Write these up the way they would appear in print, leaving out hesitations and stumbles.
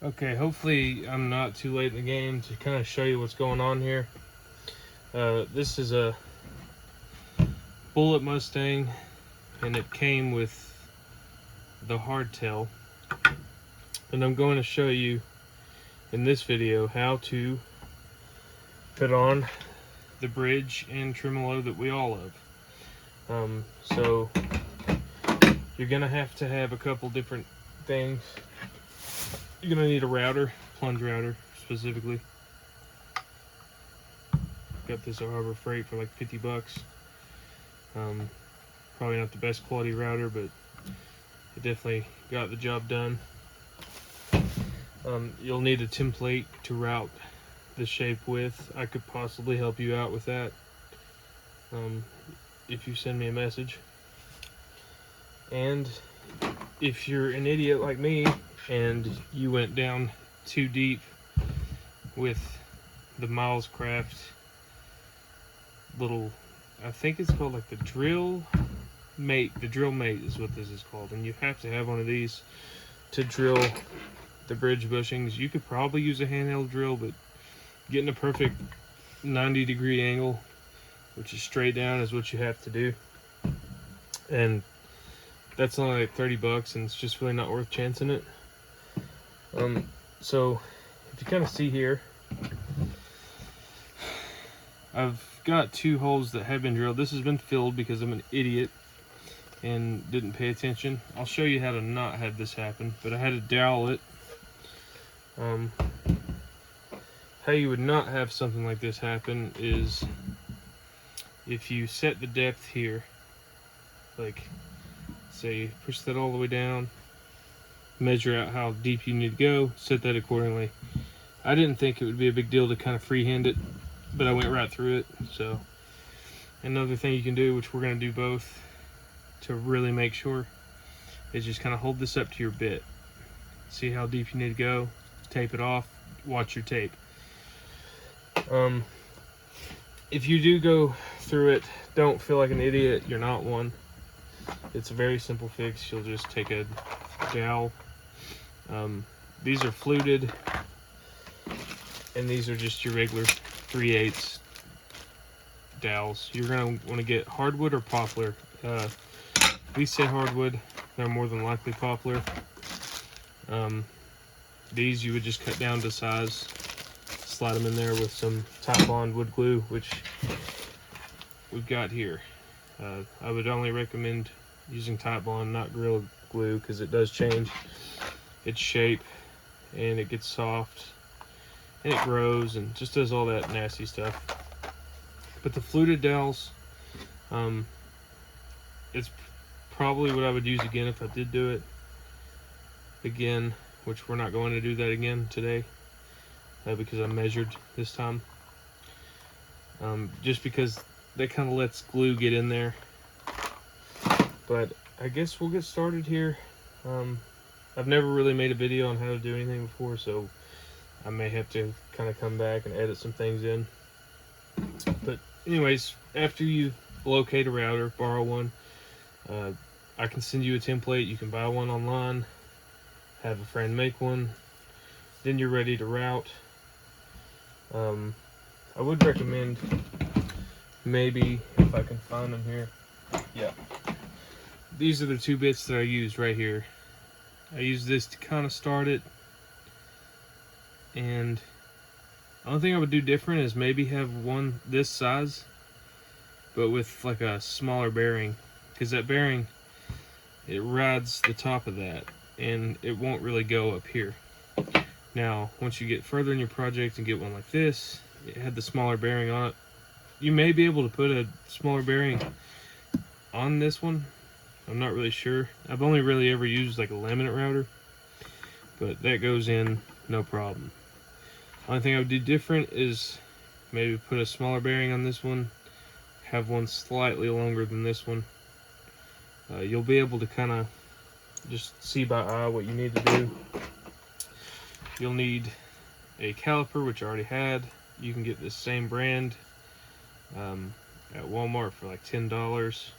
Okay, hopefully I'm not too late in the game to kind of show you what's going on here. This is a Bullet Mustang, and it came with the hardtail. And I'm going to show you in this video how to put on the bridge and tremolo that we all love. So you're gonna have to have a couple different things. You're gonna need a router, plunge router specifically. Got this at Harbor Freight for like 50 bucks. Probably not the best quality router, but it definitely got the job done. You'll need a template to route the shape with. I could possibly help you out with that if you send me a message. And if you're an idiot like me and you went down too deep with the Miles Craft little, I think it's called like the drill mate. The drill mate is what this is called, and you have to have one of these to drill the bridge bushings. You could probably use a handheld drill, but getting a perfect 90-degree angle, which is straight down, is what you have to do. And that's only like 30 bucks, and it's just really not worth chancing it. So if you kind of see here, I've got two holes that have been drilled. This has been filled because I'm an idiot and didn't pay attention. I'll show you how to not have this happen, but I had to dowel it. How you would not have something like this happen is if you set the depth here, like say push that all the way down, measure out how deep you need to go, set that accordingly. I didn't think it would be a big deal to kind of freehand it, but I went right through it. So another thing you can do, which we're going to do both to really make sure, is just kind of hold this up to your bit, see how deep you need to go, tape it off, watch your tape. If you do go through it, don't feel like an idiot. You're not one. It's a very simple fix. You'll just take a dowel. These are fluted, and these are just your regular 3/8 dowels. You're going to want to get hardwood or poplar. We say hardwood, they're more than likely poplar. These you would just cut down to size, slide them in there with some Teflon wood glue, which we've got here. I would only recommend using Teflon, not Gorilla Glue, because it does change its shape and it gets soft and it grows and just does all that nasty stuff. But the fluted dowels, it's probably what I would use again if I did do it again, which we're not going to do that again today because I measured this time. Just because that kind of lets glue get in there. But I guess we'll get started here. I've never really made a video on how to do anything before, so I may have to kind of come back and edit some things in. But anyways, after you locate a router, borrow one. I can send you a template. You can buy one online, have a friend make one, then you're ready to route. I would recommend, maybe if I can find them here, yeah, these are the two bits that I used right here. I use this to kind of start it, and the only thing I would do different is maybe have one this size but with like a smaller bearing, because that bearing, it rides the top of that and it won't really go up here. Now once you get further in your project and get one like this, it had the smaller bearing on it, you may be able to put a smaller bearing on this one. I'm not really sure. I've only really ever used like a laminate router, but that goes in no problem. Only thing I would do different is maybe put a smaller bearing on this one, have one slightly longer than this one. You'll be able to kind of just see by eye what you need to do. You'll need a caliper, which I already had. You can get this same brand at Walmart for like $10.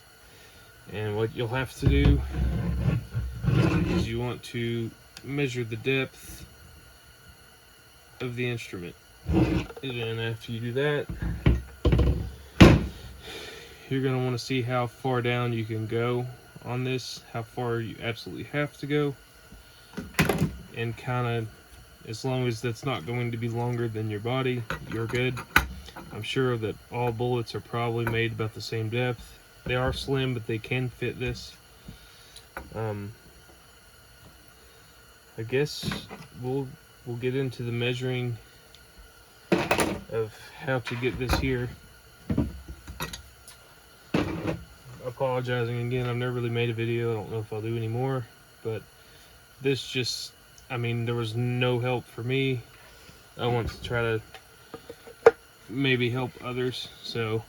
And what you'll have to do is you want to measure the depth of the instrument. And then after you do that, you're going to want to see how far down you can go on this, how far you absolutely have to go, and kind of, as long as that's not going to be longer than your body, you're good. I'm sure that all bullets are probably made about the same depth. They are slim, but they can fit this. I guess we'll get into the measuring of how to get this here. Apologizing again, I've never really made a video. I don't know if I'll do any more, but this just, I mean, there was no help for me. I want to try to maybe help others. So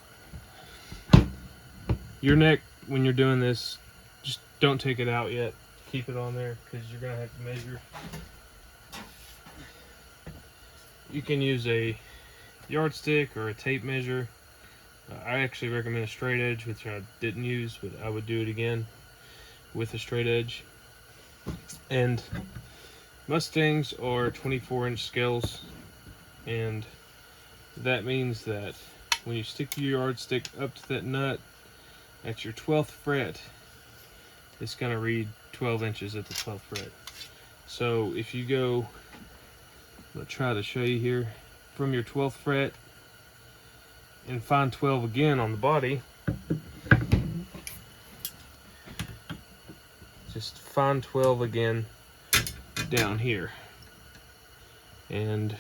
your neck, when you're doing this, just don't take it out yet. Keep it on there because you're gonna have to measure. You can use a yardstick or a tape measure. I actually recommend a straight edge, which I didn't use, but I would do it again with a straight edge. And Mustangs are 24-inch scales, and that means that when you stick your yardstick up to that nut at your 12th fret, it's going to read 12 inches at the 12th fret. So if you go, I'll try to show you here, from your 12th fret and find 12 again on the body, just find 12 again down here, and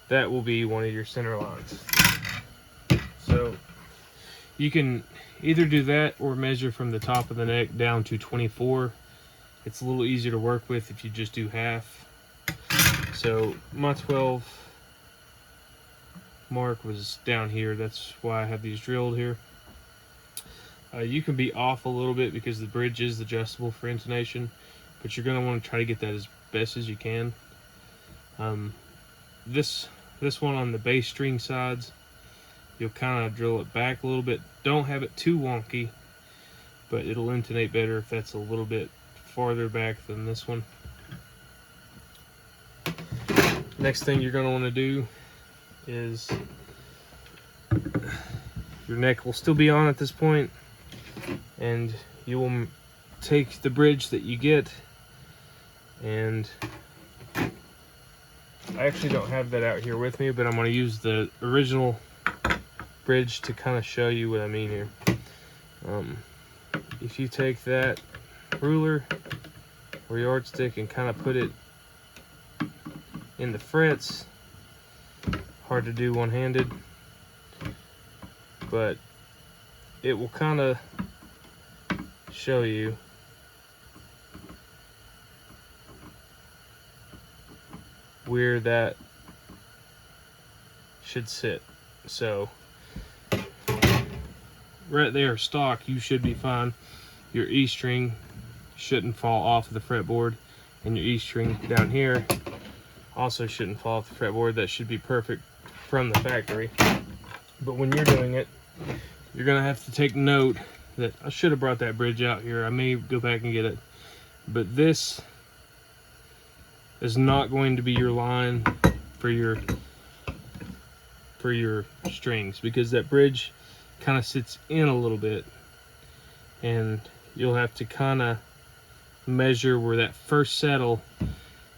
that will be one of your center lines. So you can either do that or measure from the top of the neck down to 24. It's a little easier to work with if you just do half. So my 12 mark was down here. That's why I have these drilled here. You can be off a little bit because the bridge is adjustable for intonation, but you're going to want to try to get that as best as you can. This one on the bass string sides, you'll kind of drill it back a little bit. Don't have it too wonky, but it'll intonate better if that's a little bit farther back than this one. Next thing you're going to want to do is, your neck will still be on at this point, and you will take the bridge that you get, and I actually don't have that out here with me, but I'm going to use the original bridge to kind of show you what I mean here. If you take that ruler or yardstick and kind of put it in the frets, hard to do one-handed, but it will kind of show you where that should sit. So right there, stock, you should be fine. Your E string shouldn't fall off of the fretboard, and your E string down here also shouldn't fall off the fretboard. That should be perfect from the factory. But when you're doing it, you're gonna have to take note that I should have brought that bridge out here. I may go back and get it, but this is not going to be your line for your strings, because that bridge kind of sits in a little bit, and you'll have to kind of measure where that first saddle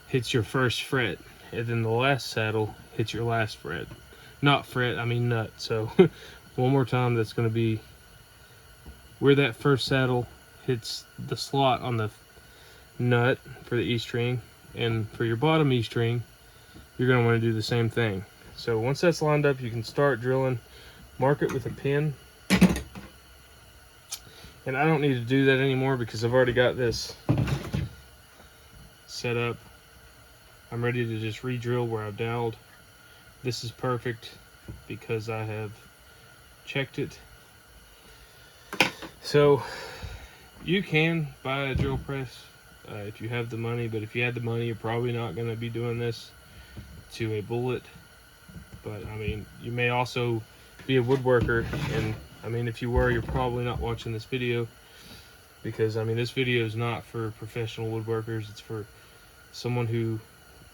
hits your first fret, and then the last saddle hits your last fret. Not fret, I mean nut. So one more time, that's going to be where that first saddle hits the slot on the nut for the E string, and for your bottom E string, you're going to want to do the same thing. So once that's lined up, you can start drilling. Mark it with a pin. And I don't need to do that anymore because I've already got this set up. I'm ready to just re-drill where I've doweled. This is perfect because I have checked it. So you can buy a drill press if you have the money, but if you had the money, you're probably not going to be doing this to a bullet. But I mean, you may also be a woodworker, and I mean, if you were, you're probably not watching this video, because I mean, this video is not for professional woodworkers. It's for someone who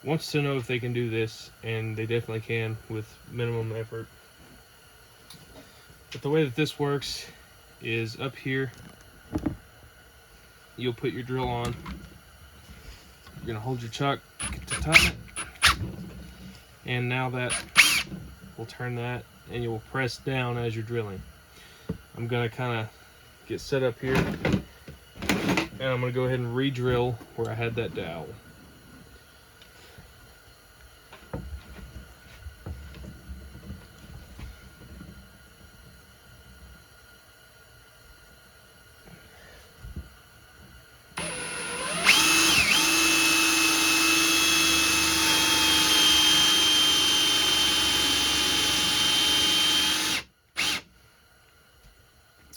wants to know if they can do this, and they definitely can with minimum effort. But the way that this works is up here, you'll put your drill on. You're gonna hold your chuck to tighten it, and now that will turn that, and you'll press down as you're drilling. I'm gonna kind of get set up here, and I'm gonna go ahead and re-drill where I had that dowel.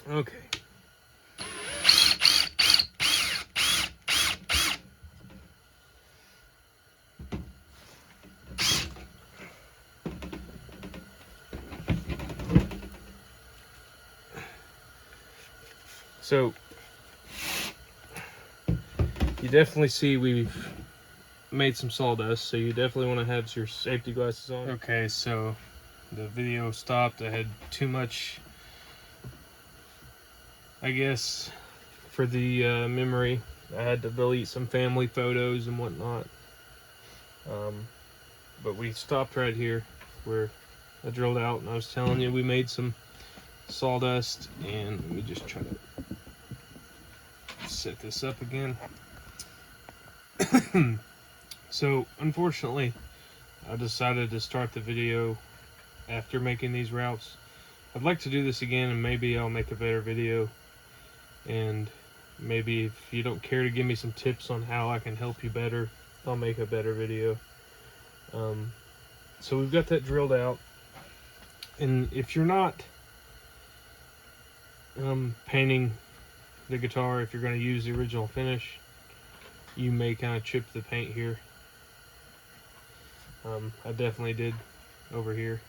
Okay. So you definitely see we've made some sawdust, so you definitely want to have your safety glasses on. Okay, so the video stopped. I had too much, I guess, for the memory. I had to delete some family photos and whatnot. But we stopped right here where I drilled out, and I was telling you we made some sawdust. And let me just try to set this up again. So unfortunately, I decided to start the video after making these routes. I'd like to do this again, and maybe I'll make a better video. And maybe if you don't care to give me some tips on how I can help you better, I'll make a better video. So we've got that drilled out, and if you're not painting the guitar, if you're going to use the original finish, you may kind of chip the paint here. I definitely did over here,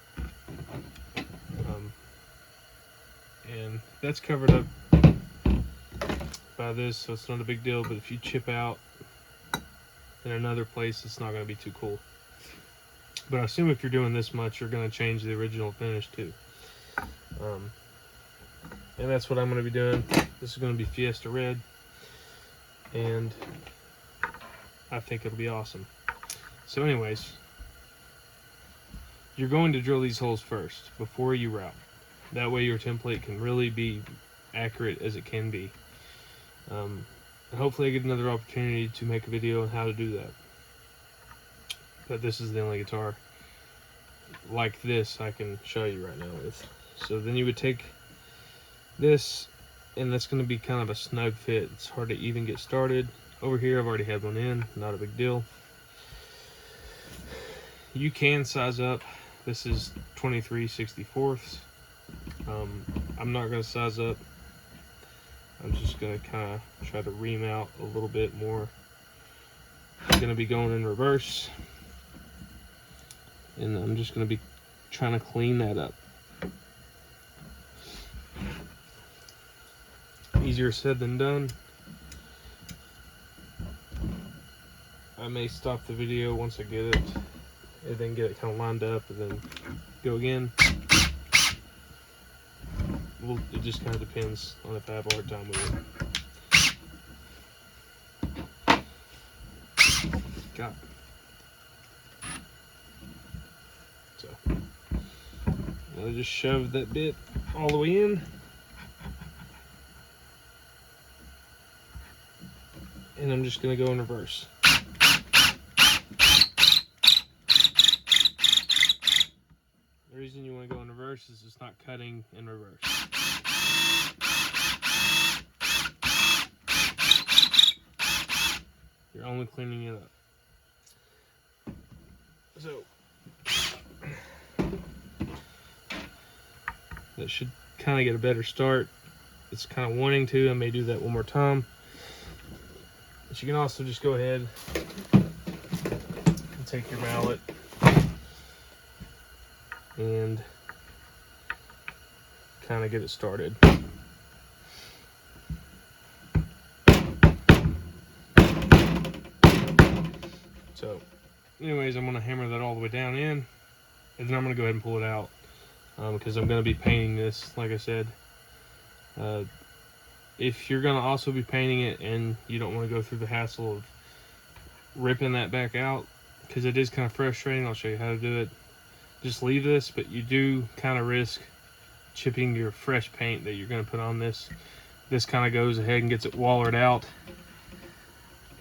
and that's covered up by this, so it's not a big deal. But if you chip out in another place, it's not going to be too cool. But I assume if you're doing this much, you're going to change the original finish too. And that's what I'm going to be doing. This is going to be Fiesta Red, and I think it'll be awesome. So anyways, you're going to drill these holes first before you route. That way your template can really be accurate as it can be. And hopefully I get another opportunity to make a video on how to do that. But this is the only guitar like this I can show you right now with. So then you would take this, and that's going to be kind of a snug fit. It's hard to even get started. Over here I've already had one in, not a big deal. You can size up. This is 23/64. I'm not going to size up. I'm just going to kind of try to ream out a little bit more. I'm going to be going in reverse, and I'm just going to be trying to clean that up. Easier said than done. I may stop the video once I get it, and then get it kind of lined up, and then go again. Well, it just kind of depends on if I have a hard time with it. God. So, I just shoved that bit all the way in. And I'm just going to go in reverse. The reason you want to go in reverse is it's not cutting in reverse. You're only cleaning it up. So that should kind of get a better start. It's kind of wanting to. I may do that one more time. But you can also just go ahead and take your mallet and kind of get it started. So anyways, I'm gonna hammer that all the way down in, and then I'm gonna go ahead and pull it out because I'm gonna be painting this, like I said. If you're gonna also be painting it and you don't want to go through the hassle of ripping that back out, because it is kind of frustrating, I'll show you how to do it. Just leave this, but you do kind of risk chipping your fresh paint that you're going to put on this. This kind of goes ahead and gets it wallered out,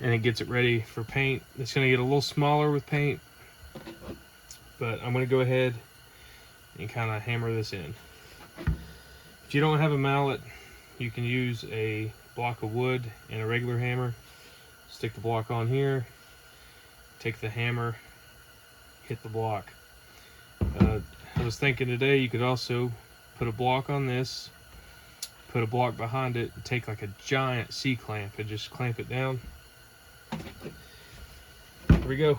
and it gets it ready for paint. It's going to get a little smaller with paint, but I'm going to go ahead and kind of hammer this in. If you don't have a mallet, you can use a block of wood and a regular hammer. Stick the block on here, take the hammer, hit the block. I was thinking today you could also put a block on this, put a block behind it, and take like a giant C-clamp and just clamp it down. Here we go.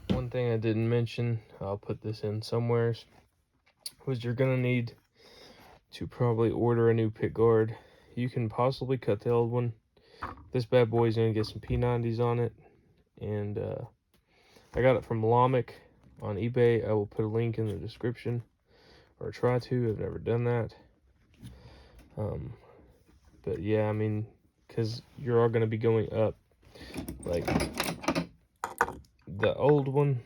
One thing I didn't mention, I'll put this in somewhere, was you're gonna need to probably order a new pick guard. You can possibly cut the old one. This bad boy is gonna get some P90s on it, and I got it from Lamech on eBay. I will put a link in the description, or try to. I've never done that. But yeah, I mean, because you're all going to be going up. Like, the old one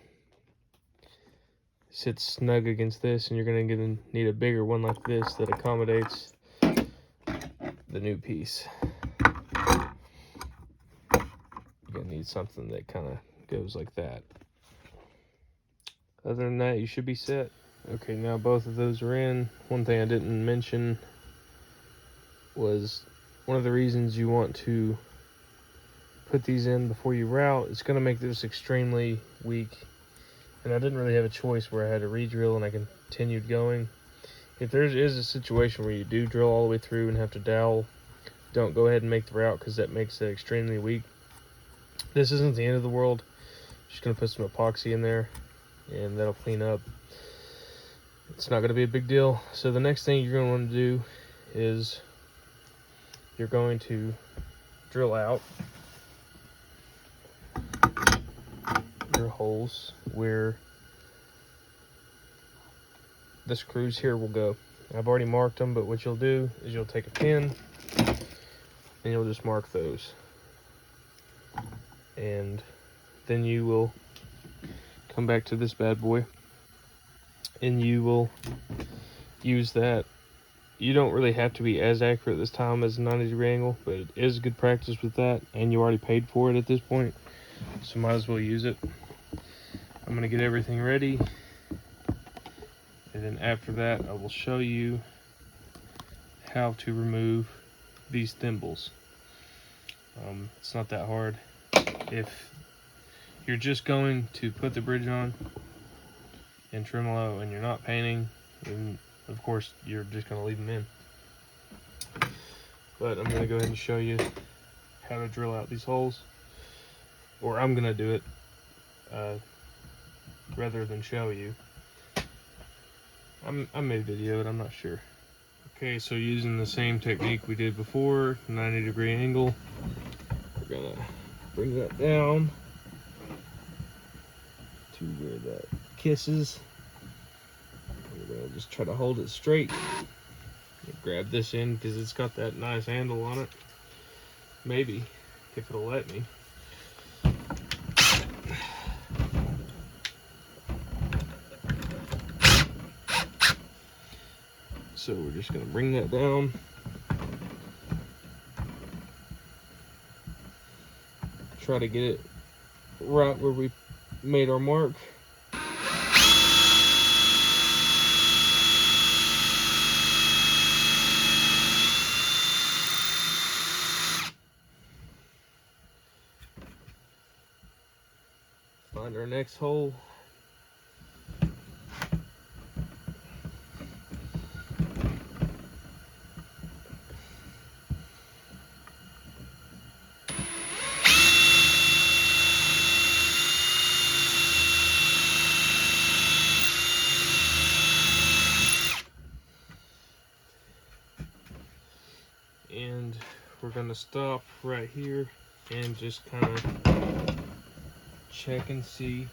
sits snug against this, and you're going to need a bigger one like this that accommodates the new piece. You're going to need something that kind of goes like that. Other than that, you should be set. Okay, now both of those are in. One thing I didn't mention was one of the reasons you want to put these in before you route. It's going to make this extremely weak, and I didn't really have a choice where I had to re-drill and I continued going. If there is a situation where you do drill all the way through and have to dowel, don't go ahead and make the route, because that makes it extremely weak. This isn't the end of the world. Just going to put some epoxy in there, and that'll clean up. It's not going to be a big deal. So the next thing you're going to want to do is you're going to drill out your holes where the screws here will go. I've already marked them, but what you'll do is you'll take a pin and you'll just mark those. And then you will come back to this bad boy and you will use that. You don't really have to be as accurate this time as a 90-degree angle, but it is good practice with that, and you already paid for it at this point, so might as well use it. I'm going to get everything ready, and then after that I will show you how to remove these thimbles. It's not that hard. If you're just going to put the bridge on in tremolo and you're not painting, then of course you're just going to leave them in. But I'm going to go ahead and show you how to drill out these holes, or I'm going to do it rather than show you. I may video it, I'm not sure. Okay, so using the same technique we did before, 90-degree angle, we're going to bring that down to where that kisses. We're going to just try to hold it straight. Grab this in because it's got that nice handle on it. Maybe, if it'll let me. So we're just going to bring that down. Try to get it right where we made our mark. Find our next hole. And we're going to stop right here and just kind of check and see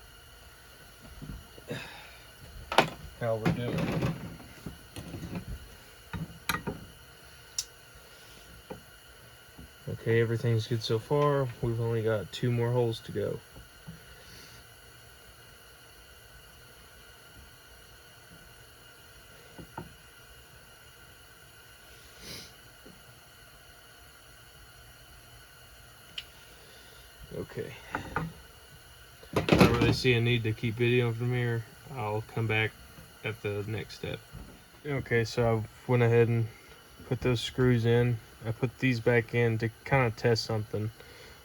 how we're doing. Okay, everything's good so far. We've only got 2 more holes to go. Okay. I don't really see a need to keep videoing from here. I'll come back at the next step. Okay, so I went ahead and put those screws in. I put these back in to kind of test something.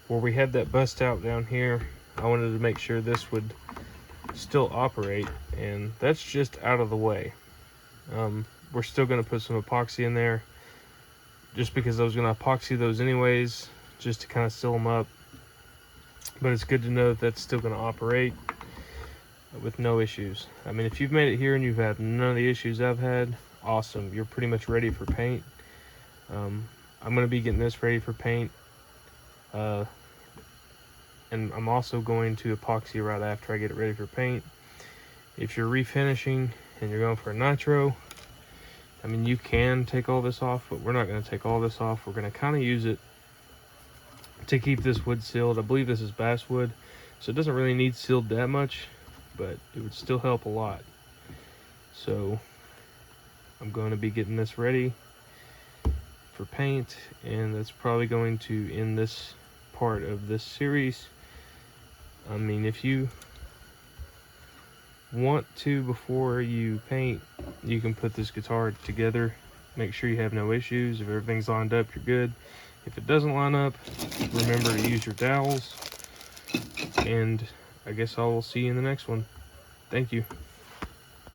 Where we had that bust out down here, I wanted to make sure this would still operate, and that's just out of the way. We're still going to put some epoxy in there, just because I was going to epoxy those anyways, just to kind of seal them up. But it's good to know that that's still going to operate with no issues. I mean, if you've made it here and you've had none of the issues I've had, awesome. You're pretty much ready for paint. I'm going to be getting this ready for paint. And I'm also going to epoxy right after I get it ready for paint. If you're refinishing and you're going for a nitro, I mean, you can take all this off, but we're not going to take all this off. We're going to kind of use it to keep this wood sealed. I believe this is basswood, so it doesn't really need sealed that much, but it would still help a lot. So I'm going to be getting this ready for paint, and that's probably going to end this part of this series. I mean, if you want to, before you paint, you can put this guitar together, make sure you have no issues. If everything's lined up, you're good. If it doesn't line up, remember to use your dowels, and I guess I will see you in the next one. Thank you.